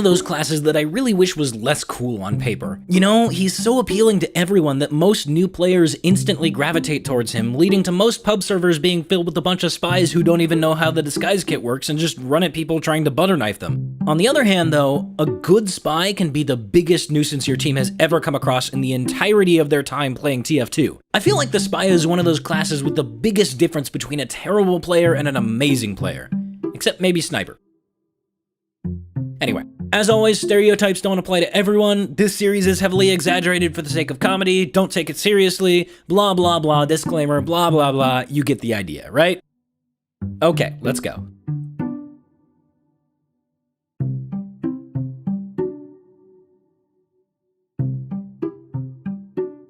of those classes that I really wish was less cool on paper. You know, he's so appealing to everyone that most new players instantly gravitate towards him, leading to most pub servers being filled with a bunch of spies who don't even know how the disguise kit works and just run at people trying to butter knife them. On the other hand though, a good spy can be the biggest nuisance your team has ever come across in the entirety of their time playing TF2. I feel like the spy is one of those classes with the biggest difference between a terrible player and an amazing player. Except maybe sniper. Anyway, as always, stereotypes don't apply to everyone. This series is heavily exaggerated for the sake of comedy. Don't take it seriously. Blah, blah, blah, disclaimer, blah, blah, blah. You get the idea, right? Okay, let's go.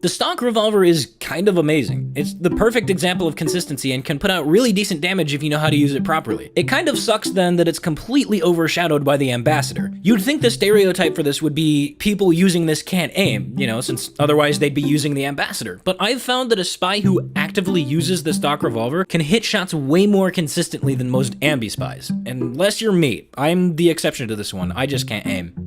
The stock revolver is kind of amazing. It's the perfect example of consistency and can put out really decent damage if you know how to use it properly. It kind of sucks then that it's completely overshadowed by the ambassador. You'd think the stereotype for this would be people using this can't aim, you know, since otherwise they'd be using the ambassador. But I've found that a spy who actively uses the stock revolver can hit shots way more consistently than most ambi spies. Unless you're me. I'm the exception to this one. I just can't aim.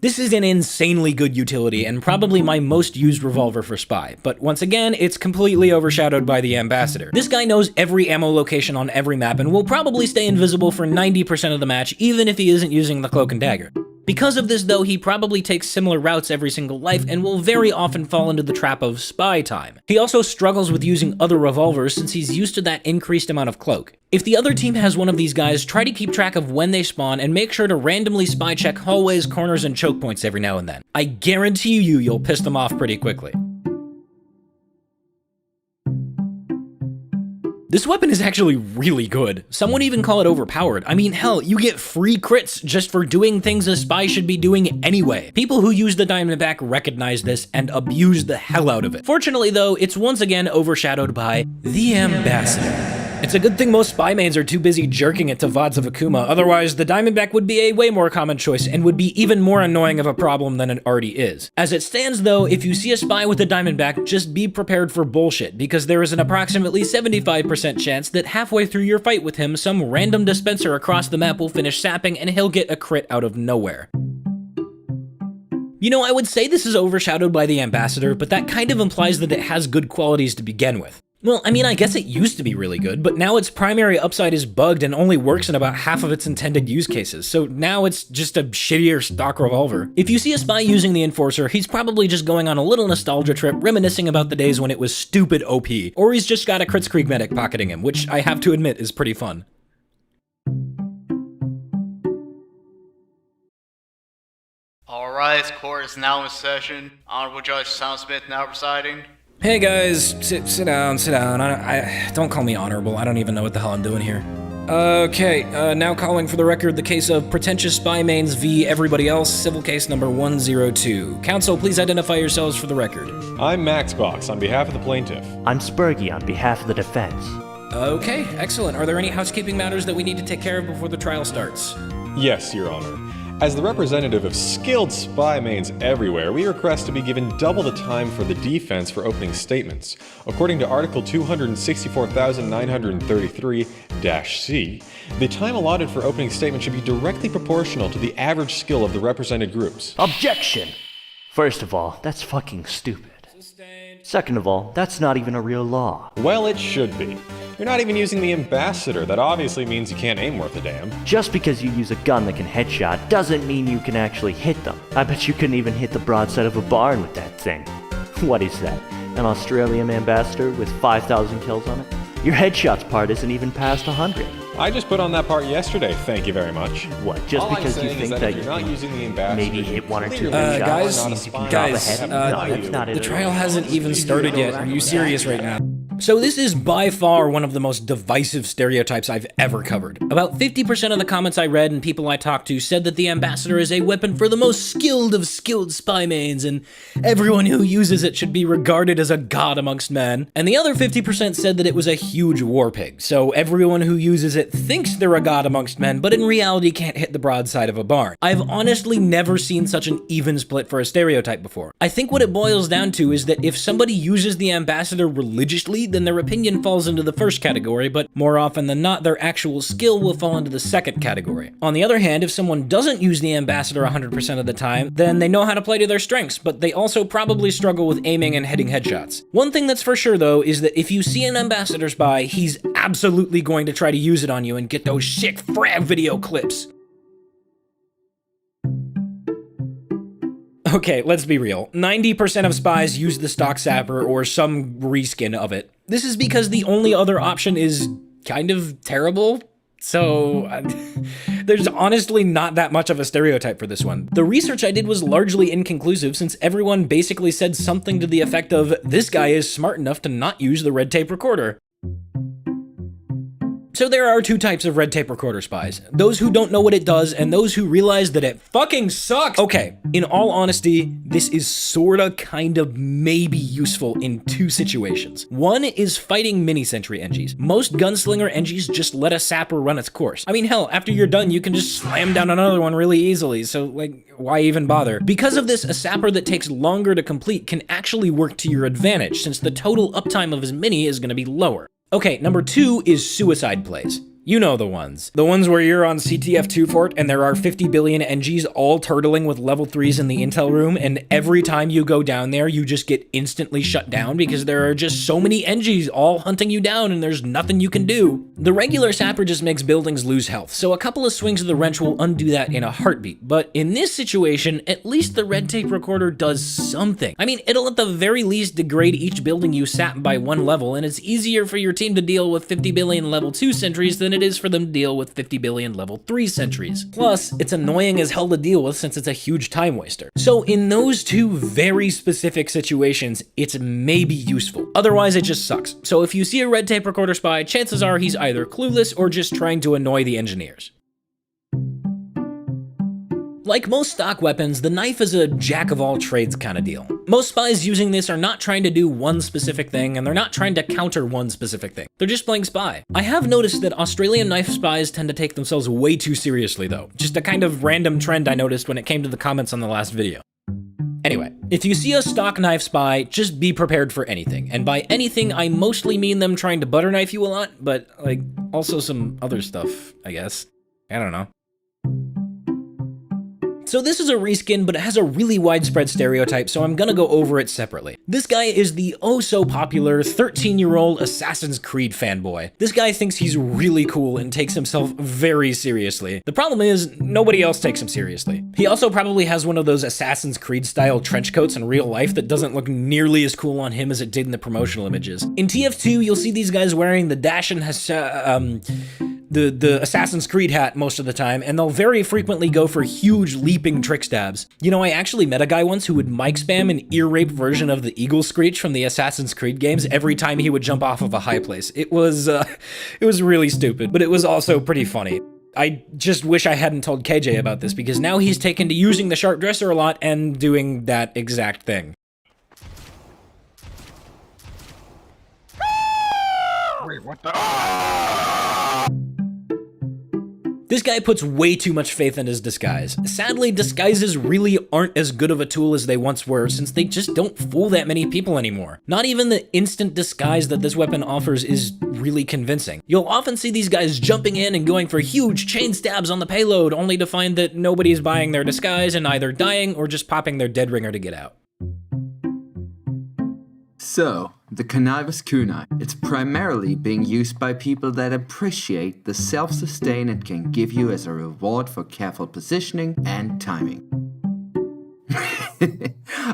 This is an insanely good utility and probably my most used revolver for spy, but once again, it's completely overshadowed by the ambassador. This guy knows every ammo location on every map and will probably stay invisible for 90% of the match even if he isn't using the cloak and dagger. Because of this though, he probably takes similar routes every single life and will very often fall into the trap of spy time. He also struggles with using other revolvers since he's used to that increased amount of cloak. If the other team has one of these guys, try to keep track of when they spawn and make sure to randomly spy check hallways, corners, and choke points every now and then. I guarantee you'll piss them off pretty quickly. This weapon is actually really good. Some would even call it overpowered. I mean, hell, you get free crits just for doing things a spy should be doing anyway. People who use the Diamondback recognize this and abuse the hell out of it. Fortunately though, it's once again overshadowed by the ambassador. It's a good thing most spy mains are too busy jerking it to VODs of Akuma, otherwise the Diamondback would be a way more common choice and would be even more annoying of a problem than it already is. As it stands though, if you see a spy with a Diamondback, just be prepared for bullshit, because there is an approximately 75% chance that halfway through your fight with him, some random dispenser across the map will finish sapping and he'll get a crit out of nowhere. You know, I would say this is overshadowed by the ambassador, but that kind of implies that it has good qualities to begin with. Well, I mean, I guess it used to be really good, but now its primary upside is bugged and only works in about half of its intended use cases, so now it's just a shittier stock revolver. If you see a spy using the Enforcer, he's probably just going on a little nostalgia trip, reminiscing about the days when it was stupid OP, or he's just got a Kritzkrieg medic pocketing him, which I have to admit is pretty fun. Alright, court is now in session. Honorable Judge Sounsmith now presiding. Hey guys, sit down. I don't call me honorable. I don't even know what the hell I'm doing here. Okay, now calling for the record the case of pretentious spy mains v. everybody else, civil case number 102. Counsel, please identify yourselves for the record. I'm Maxbox on behalf of the plaintiff. I'm Spurgy on behalf of the defense. Okay, excellent. Are there any housekeeping matters that we need to take care of before the trial starts? Yes, Your Honor. As the representative of skilled spy mains everywhere, we request to be given double the time for the defense for opening statements. According to Article 264,933-C, the time allotted for opening statements should be directly proportional to the average skill of the represented groups. Objection! First of all, that's fucking stupid. Second of all, that's not even a real law. Well, it should be. You're not even using the ambassador. That obviously means you can't aim worth a damn. Just because you use a gun that can headshot doesn't mean you can actually hit them. I bet you couldn't even hit the broadside of a barn with that thing. What is that? An Australian ambassador with 5,000 kills on it? Your headshots part isn't even past 100. I just put on that part yesterday, thank you very much. What, just because you think that you can maybe hit one or two headshots? The trial hasn't even started yet. Are you serious right now? So this is by far one of the most divisive stereotypes I've ever covered. About 50% of the comments I read and people I talked to said that the ambassador is a weapon for the most skilled of skilled spy mains, and everyone who uses it should be regarded as a god amongst men. And the other 50% said that it was a huge war pig, so everyone who uses it thinks they're a god amongst men, but in reality can't hit the broadside of a barn. I've honestly never seen such an even split for a stereotype before. I think what it boils down to is that if somebody uses the ambassador religiously, then their opinion falls into the first category, but more often than not, their actual skill will fall into the second category. On the other hand, if someone doesn't use the ambassador 100% of the time, then they know how to play to their strengths, but they also probably struggle with aiming and hitting headshots. One thing that's for sure though, is that if you see an ambassador spy, he's absolutely going to try to use it on you and get those sick frag video clips. Okay, let's be real. 90% of spies use the stock sapper or some reskin of it. This is because the only other option is kind of terrible. So, there's honestly not that much of a stereotype for this one. The research I did was largely inconclusive since everyone basically said something to the effect of, this guy is smart enough to not use the red tape recorder. So there are two types of red tape recorder spies. Those who don't know what it does, and those who realize that it fucking sucks. Okay, in all honesty, this is sorta, kind of, maybe useful in two situations. One is fighting mini-sentry NGs. Most gunslinger NGs just let a sapper run its course. I mean, hell, after you're done, you can just slam down another one really easily, so, like, why even bother? Because of this, a sapper that takes longer to complete can actually work to your advantage, since the total uptime of his mini is gonna be lower. Okay, number two is suicide plays. You know the ones. The ones where you're on TF2 fort and there are 50 billion NGs all turtling with level 3s in the intel room, and every time you go down there, you just get instantly shut down because there are just so many NGs all hunting you down and there's nothing you can do. The regular sapper just makes buildings lose health, so a couple of swings of the wrench will undo that in a heartbeat. But in this situation, at least the red tape recorder does something. I mean, it'll at the very least degrade each building you sap by one level, and it's easier for your team to deal with 50 billion level 2 sentries than it is for them to deal with 50 billion level 3 sentries. Plus, it's annoying as hell to deal with since it's a huge time waster. So in those two very specific situations, it's maybe useful. Otherwise, it just sucks. So if you see a red tape recorder spy, chances are he's either clueless or just trying to annoy the engineers. Like most stock weapons, the knife is a jack-of-all-trades kind of deal. Most spies using this are not trying to do one specific thing, and they're not trying to counter one specific thing. They're just playing spy. I have noticed that Australian knife spies tend to take themselves way too seriously though. Just a kind of random trend I noticed when it came to the comments on the last video. Anyway, if you see a stock knife spy, just be prepared for anything. And by anything, I mostly mean them trying to butter knife you a lot, but like also some other stuff, I guess. I don't know. So this is a reskin, but it has a really widespread stereotype, so I'm gonna go over it separately. This guy is the oh-so-popular 13-year-old Assassin's Creed fanboy. This guy thinks he's really cool and takes himself very seriously. The problem is, nobody else takes him seriously. He also probably has one of those Assassin's Creed-style trench coats in real life that doesn't look nearly as cool on him as it did in the promotional images. In TF2, you'll see these guys wearing the Dash and the Assassin's Creed hat most of the time, and they'll very frequently go for huge leaping trick stabs. You know, I actually met a guy once who would mic spam an ear rape version of the Eagle Screech from the Assassin's Creed games every time he would jump off of a high place. It was really stupid, but it was also pretty funny. I just wish I hadn't told KJ about this, because now he's taken to using the sharp dresser a lot and doing that exact thing. Wait, what the? This guy puts way too much faith in his disguise. Sadly, disguises really aren't as good of a tool as they once were, since they just don't fool that many people anymore. Not even the instant disguise that this weapon offers is really convincing. You'll often see these guys jumping in and going for huge chain stabs on the payload, only to find that nobody's buying their disguise and either dying or just popping their dead ringer to get out. So, the cannabis kunai. It's primarily being used by people that appreciate the self-sustain it can give you as a reward for careful positioning and timing.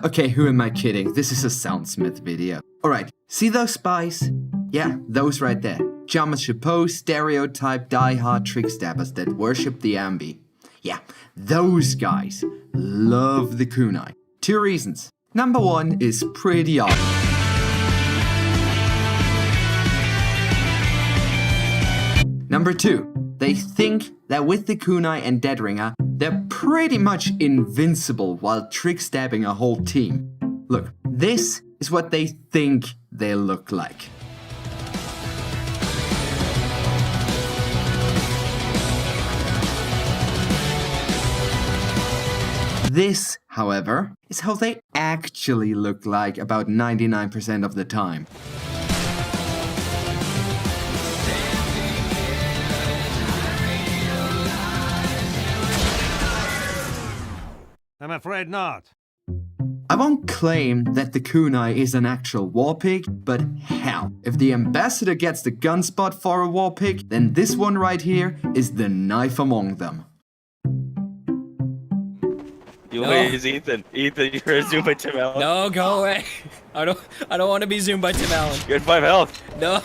Okay, who am I kidding? This is a Sounsmith video. Alright, see those spies? Yeah, those right there. Jama chapeau, stereotype, die-hard trick stabbers that worship the ambi. Yeah, those guys love the kunai. 2 reasons. Number 1 is pretty obvious. Number 2, they think that with the kunai and dead ringer, they're pretty much invincible while trick stabbing a whole team. Look, this is what they think they look like. This, however, is how they actually look like about 99% of the time. I'm afraid not. I won't claim that the kunai is an actual war pig, but hell, if the ambassador gets the gun spot for a war pig, then this one right here is the knife among them. Anyways, Ethan, you're gonna zoom by Tim Allen. No, go away. I don't want to be zoomed by Tim Allen. You had 5 health. No.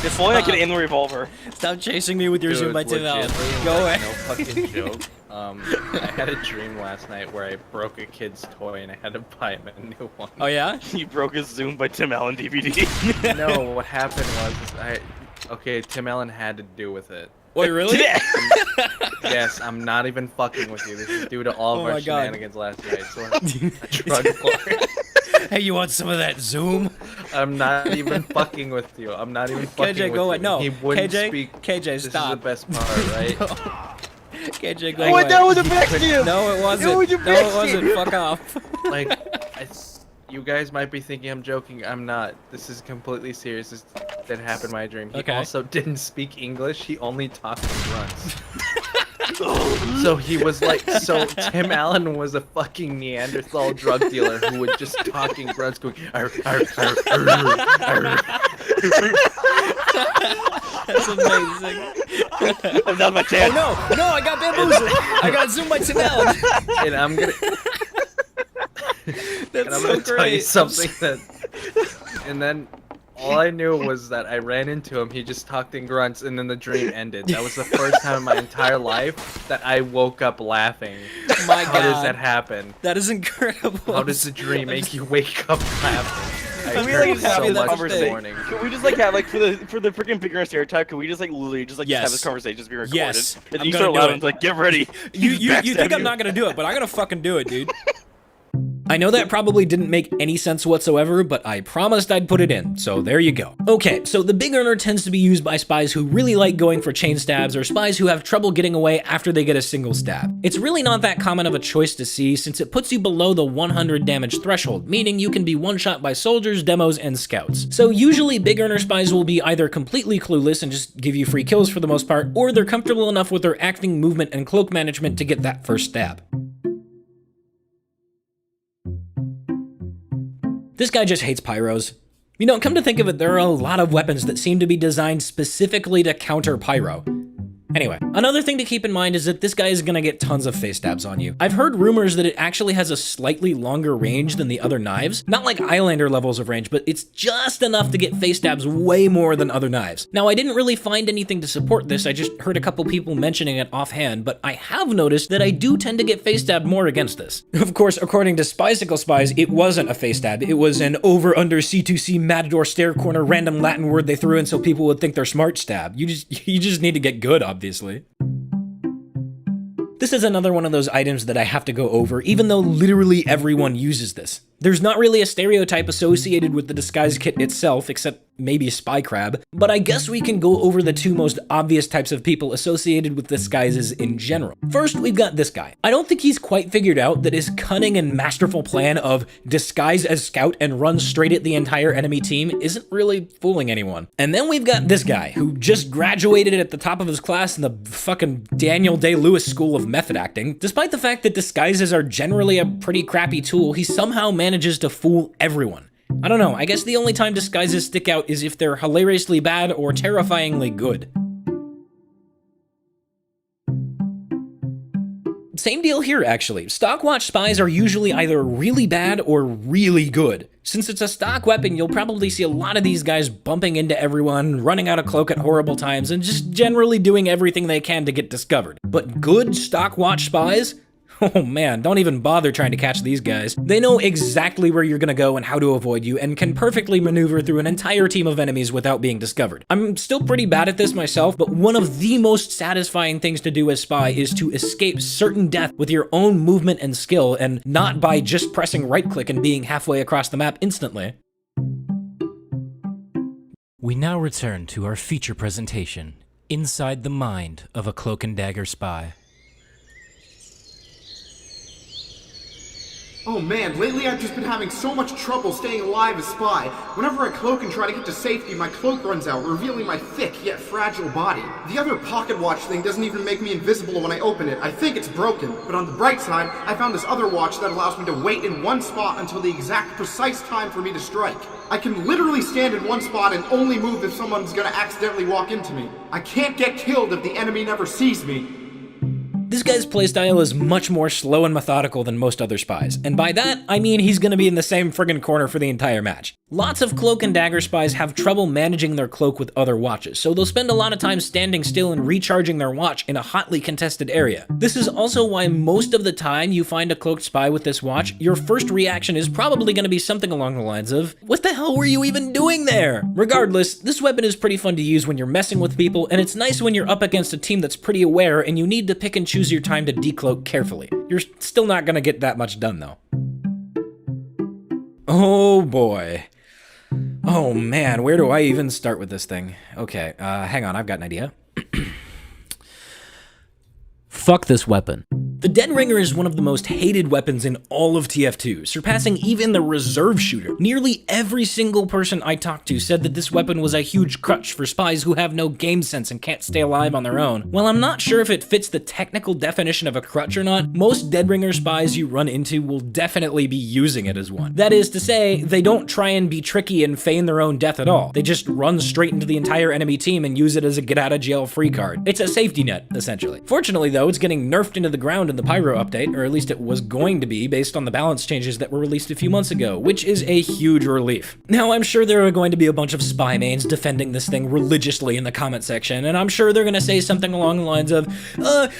If only I could aim the revolver. Stop chasing me with your zoom by Tim Allen. legitimately, Go away. No fucking joke. I had a dream last night where I broke a kid's toy and I had to buy him a new one. Oh yeah? You broke his Zoom by Tim Allen DVD. No, what happened was okay, Tim Allen had to do with it. Wait, really? Yes, I'm not even fucking with you. This is due to all of Oh our my God. shenanigans last night. So a drug war. Hey, you want some of that zoom? I'm not even fucking with you. I'm not even fucking KJ, with go you. away. No, He wouldn't KJ, speak. KJ, This is stop. the best part, right? KJ, go Oh, away. that was a vacuum! No, it wasn't. No, No, you it wasn't. Fuck off. Like, you guys might be thinking I'm joking. I'm not. This is completely serious. That happened in my dream. He Okay. also didn't speak English. He only talked in grunts. So he was like, so Tim Allen was a fucking Neanderthal drug dealer who would just talk in grunts, going, "Arr, arr, arr, arr, arr." That's amazing. I'm not my chance. Oh no, I got bamboozled. I got zoomed by Tim Allen. And I'm gonna, That's I'm so gonna tell you great. something that, and then all I knew was that I ran into him. He just talked in grunts, and then the dream ended. That was the first time in my entire life that I woke up laughing. My How does God. that happen? That is incredible. How does the dream make you wake up laughing? Can we heard like have so this much this conversation? morning. Can we just like have like for the freaking figure stereotype? Can we just like literally just like Yes. have this conversation just be recorded? Yes. And I'm you gonna start do laughing. it. It's like get ready. You think I'm not gonna do it, but I'm gonna fucking do it, dude. I know that probably didn't make any sense whatsoever, but I promised I'd put it in, so there you go. Okay, so the big earner tends to be used by spies who really like going for chain stabs or spies who have trouble getting away after they get a single stab. It's really not that common of a choice to see since it puts you below the 100 damage threshold, meaning you can be one-shot by soldiers, demos, and scouts. So usually big earner spies will be either completely clueless and just give you free kills for the most part, or they're comfortable enough with their acting, movement, and cloak management to get that first stab. This guy just hates pyros. You know, come to think of it, there are a lot of weapons that seem to be designed specifically to counter pyro. Anyway, another thing to keep in mind is that this guy is gonna get tons of face stabs on you. I've heard rumors that it actually has a slightly longer range than the other knives. Not like Eyelander levels of range, but it's just enough to get face stabs way more than other knives. Now, I didn't really find anything to support this, I just heard a couple people mentioning it offhand, but I have noticed that I do tend to get face stabbed more against this. Of course, according to Spycicle Spies, it wasn't a face stab, it was an over-under C2C matador stare corner random Latin word they threw in so people would think they're smart stab. You just need to get good, obviously. This is another one of those items that I have to go over, even though literally everyone uses this. There's not really a stereotype associated with the disguise kit itself, except maybe Spy Crab, but I guess we can go over the two most obvious types of people associated with disguises in general. First, we've got this guy. I don't think he's quite figured out that his cunning and masterful plan of disguise as scout and run straight at the entire enemy team isn't really fooling anyone. And then we've got this guy, who just graduated at the top of his class in the fucking Daniel Day-Lewis School of Method Acting. Despite the fact that disguises are generally a pretty crappy tool, he somehow manages to fool everyone. I don't know, I guess the only time disguises stick out is if they're hilariously bad or terrifyingly good. Same deal here, actually. Stockwatch spies are usually either really bad or really good. Since it's a stock weapon, you'll probably see a lot of these guys bumping into everyone, running out of cloak at horrible times, and just generally doing everything they can to get discovered. But good stockwatch spies? Oh man, don't even bother trying to catch these guys. They know exactly where you're gonna go and how to avoid you, and can perfectly maneuver through an entire team of enemies without being discovered. I'm still pretty bad at this myself, but one of the most satisfying things to do as spy is to escape certain death with your own movement and skill, and not by just pressing right click and being halfway across the map instantly. We now return to our feature presentation, Inside the Mind of a Cloak and Dagger Spy. Oh man, lately I've just been having so much trouble staying alive as spy. Whenever I cloak and try to get to safety, my cloak runs out, revealing my thick yet fragile body. The other pocket watch thing doesn't even make me invisible when I open it. I think it's broken. But on the bright side, I found this other watch that allows me to wait in one spot until the exact precise time for me to strike. I can literally stand in one spot and only move if someone's gonna accidentally walk into me. I can't get killed if the enemy never sees me. This guy's playstyle is much more slow and methodical than most other spies, and by that, I mean he's gonna be in the same friggin' corner for the entire match. Lots of cloak and dagger spies have trouble managing their cloak with other watches, so they'll spend a lot of time standing still and recharging their watch in a hotly contested area. This is also why most of the time you find a cloaked spy with this watch, your first reaction is probably gonna be something along the lines of, "What the hell were you even doing there?" Regardless, this weapon is pretty fun to use when you're messing with people, and it's nice when you're up against a team that's pretty aware and you need to pick and choose your time to decloak carefully. You're still not gonna get that much done though. Oh boy. Oh man, where do I even start with this thing? Okay, hang on, I've got an idea. Fuck this weapon. The Dead Ringer is one of the most hated weapons in all of TF2, surpassing even the reserve shooter. Nearly every single person I talked to said that this weapon was a huge crutch for spies who have no game sense and can't stay alive on their own. While I'm not sure if it fits the technical definition of a crutch or not, most Dead Ringer spies you run into will definitely be using it as one. That is to say, they don't try and be tricky and feign their own death at all. They just run straight into the entire enemy team and use it as a get-out-of-jail-free card. It's a safety net, essentially. Fortunately though, it's getting nerfed into the ground in the Pyro update, or at least it was going to be based on the balance changes that were released a few months ago, which is a huge relief. Now, I'm sure there are going to be a bunch of spy mains defending this thing religiously in the comment section, and I'm sure they're gonna say something along the lines of, but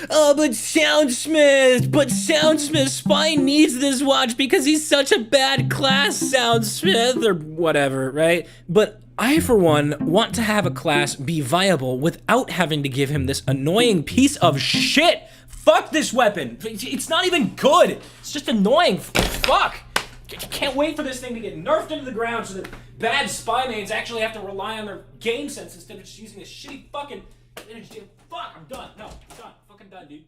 Soundsmith Spy needs this watch because he's such a bad class, Soundsmith, or whatever, right? But I, for one, want to have a class be viable without having to give him this annoying piece of shit. Fuck this weapon. It's not even good. It's just annoying. Fuck. Can't wait for this thing to get nerfed into the ground so that bad spy mains actually have to rely on their game sense instead of just using this shitty fucking... Fuck, I'm done. No, I'm done. Fucking done, dude.